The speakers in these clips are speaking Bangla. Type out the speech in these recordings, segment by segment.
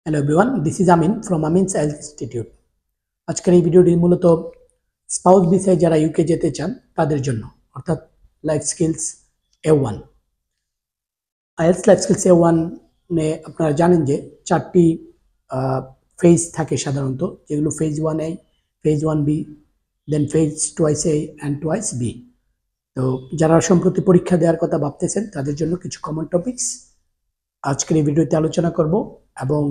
Hello everyone, this is Amin from Amin's IELTS Institute. আজকের এই ভিডিওটি মূলত স্পাউস ভিসায় যারা ইউকে যেতে চান তাদের জন্য, অর্থাৎ life skills A1। IELTS life skills A1 নে আপনারা জানেন যে চারটি ফেজ থাকে সাধারণত, যেগুলো phase 1A, phase 1B, then phase 2A and 2B। তো যারা সম্প্রতি পরীক্ষা দেওয়ার কথা ভাবতেছেন তাদের জন্য কিছু কমন টপিকস আজকের এই ভিডিওতে আলোচনা করব। এবং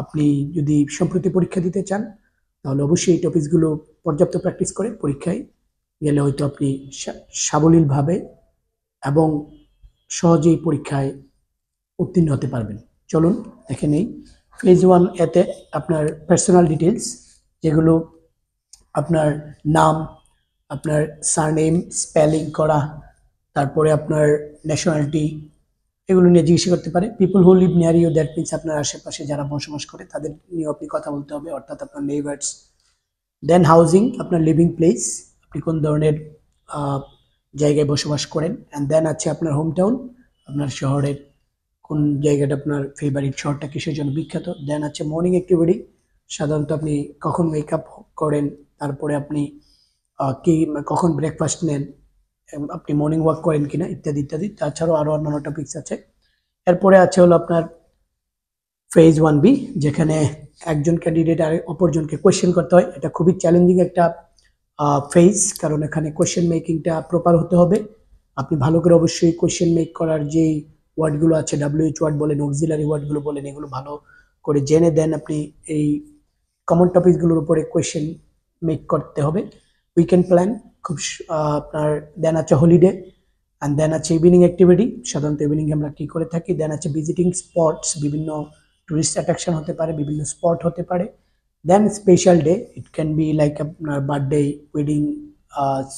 আপনি যদি সম্প্রতি পরীক্ষা দিতে চান তাহলে অবশ্যই এই টপিকসগুলো পর্যাপ্ত প্র্যাকটিস করে পরীক্ষায় গেলে হয়তো আপনি সাবলীলভাবে এবং সহজেই পরীক্ষায় উত্তীর্ণ হতে পারবেন। চলুন দেখে নেই। ফেজ 1A আপনার পার্সোনাল ডিটেলস, যেগুলো আপনার নাম, আপনার সারনেম স্পেলিং করা, তারপরে আপনার ন্যাশনালিটি, এগুলো নিয়ে জিজ্ঞাসা করতে পারে। People who live near you, that means আপনার আশেপাশে যারা বসবাস করে তাদের নিয়ে আপনি কথা বলতে হবে, অর্থাৎ আপনার নেইবার্স। দেন হাউজিং, আপনার লিভিং প্লেস, আপনি কোন ধরনের জায়গায় বসবাস করেন। অ্যান্ড দেন আছে আপনার হোম টাউন, আপনার শহরের কোন জায়গাটা আপনার ফেভারিট, শহরটা কিসের জন্য বিখ্যাত। দেন আছে মর্নিং অ্যাক্টিভিটি, সাধারণত আপনি কখন ওয়েক আপ করেন, তারপরে আপনি কি কখন ব্রেকফাস্ট নেন, আপনি মর্নিং ওয়াক করেন কিনা, ইত্যাদি ইত্যাদি। তাছাড়াও আরও অন্যান্য টপিকস আছে। এরপরে আছে হলো আপনার ফেজ 1B, যেখানে একজন ক্যান্ডিডেট আর অপরজনকে কোয়েশ্চেন করতে হয়। এটা খুবই চ্যালেঞ্জিং একটা ফেজ, কারণ এখানে কোয়েশ্চেন মেকিংটা প্রপার হতে হবে। আপনি ভালো করে অবশ্যই কোয়েশ্চেন মেক করার যেই ওয়ার্ডগুলো আছে, WH ওয়ার্ড বলেন, অক্সিলারি ওয়ার্ডগুলো বলেন, এগুলো ভালো করে জেনে দেন আপনি এই কমন টপিকসগুলোর উপরে কোয়েশ্চেন মেক করতে হবে। উইকেন্ড প্ল্যান খুব আপনার। দেন আছে হলিডে, অ্যান্ড দেন আছে ইভিনিং অ্যাক্টিভিটি, সাধারণত ইভিনিং আমরা কী করে থাকি। দেন আছে ভিজিটিং স্পটস, বিভিন্ন টুরিস্ট অ্যাট্রাকশন হতে পারে, বিভিন্ন স্পট হতে পারে। Then special day, it can be like আপনার বার্থডে, ওয়েডিং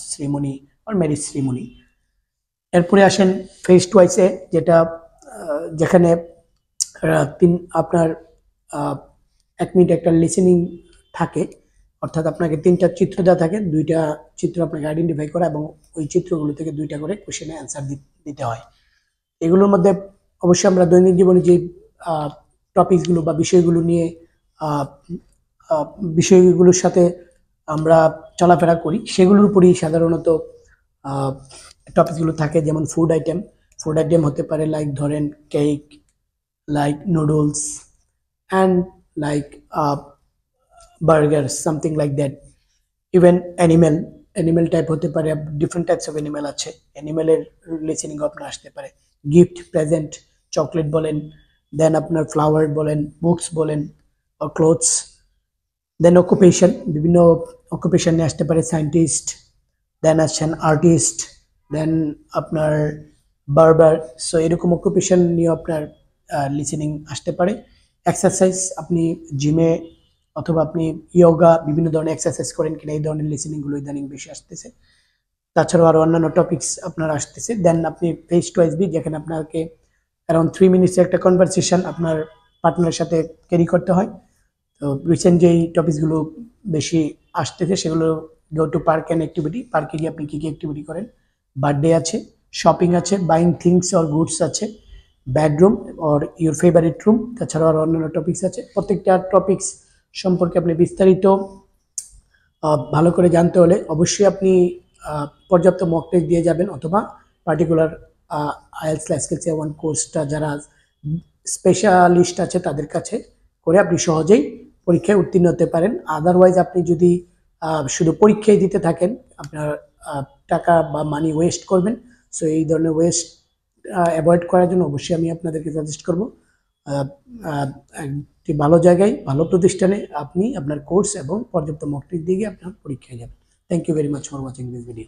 সেরিমনি আর ম্যারেজ সেরিমনি। এরপরে আসেন ফেজ 2A, যেটা যেখানে আপনার 1 মিনিট একটা লিসেনিং থাকে, অর্থাৎ আপনাকে 3টা চিত্র দেওয়া থাকে, 2টা চিত্র আপনাকে আইডেন্টিফাই করা এবং ওই চিত্রগুলো থেকে 2টা করে কোশ্চেনে অ্যান্সার দিতে হয়। এগুলোর মধ্যে অবশ্যই আমরা দৈনন্দিন জীবনে যে টপিকসগুলো বা বিষয়গুলো নিয়ে বিষয়গুলোর সাথে আমরা চলাফেরা করি, সেগুলোর উপরেই সাধারণত টপিকসগুলো থাকে। যেমন ফুড আইটেম হতে পারে লাইক ধরেন cake, like noodles, and like burger, something like that. Even animal type হতে পারে, ডিফারেন্ট টাইপস অফ অ্যানিমেল আছে, অ্যানিমেলের লিসেনিং আপনার আসতে পারে। গিফট, প্রেজেন্ট, চকলেট বলেন, দেন আপনার ফ্লাওয়ার বলেন, বুকস বলেন, or ক্লোথস। দেন অকুপেশন, বিভিন্ন অকুপেশন নিয়ে আসতে পারে, সায়েন্টিস্ট, দেন আসছেন আর্টিস্ট, দেন আপনার বার্বার। সো এরকম অকুপেশন নিয়ে আপনার লিসেনিং আসতে পারে। এক্সারসাইজ, আপনি জিমে অথবা আপনি ইয়োগা, বিভিন্ন ধরনের এক্সারসাইজ করেন কিনা, এই ধরনের লিসেনিংগুলো ইদানিং বেশি আসতেছে। তাছাড়াও আরও অন্যান্য টপিকস আপনার আসতেছে। দেন আপনি ফেজ 2B, যেখানে আপনাকে অ্যারাউন্ড 3 মিনিটসের একটা কনভারসেশন আপনার পার্টনারের সাথে ক্যারি করতে হয়। তো রিসেন্ট যেই টপিকসগুলো বেশি আসতেছে সেগুলো go to park and activity, পার্কে গিয়ে আপনি কী কী অ্যাক্টিভিটি করেন। বার্থডে আছে, শপিং আছে, বাইং থিংস অর গুডস আছে, bedroom or your favourite room. তাছাড়াও আরও অন্যান্য টপিকস আছে। প্রত্যেকটা টপিকস সম্পর্কে আপনি বিস্তারিত ভালো করে জানতে হলে অবশ্যই আপনি পর্যাপ্ত মক টেস্ট দিয়ে যাবেন, অথবা particular IELTS life skills A1 কোর্সটা যারা স্পেশালিস্ট আছে তাদের কাছে করে আপনি সহজেই পরীক্ষায় উত্তীর্ণ হতে পারেন। আদারওয়াইজ আপনি যদি শুধু পরীক্ষায় দিতে থাকেন, আপনার টাকা বা মানি ওয়েস্ট করবেন। সো এই ধরনের ওয়েস্ট অ্যাভয়েড করার জন্য অবশ্যই আমি আপনাদেরকে সাজেস্ট করব একটি ভালো জায়গায়, ভালো প্রতিষ্ঠানে আপনি আপনার কোর্স এবং পর্যাপ্ত মক টেস্ট দিয়ে আপনার পরীক্ষায় যাবেন। Thank you very much for watching this video.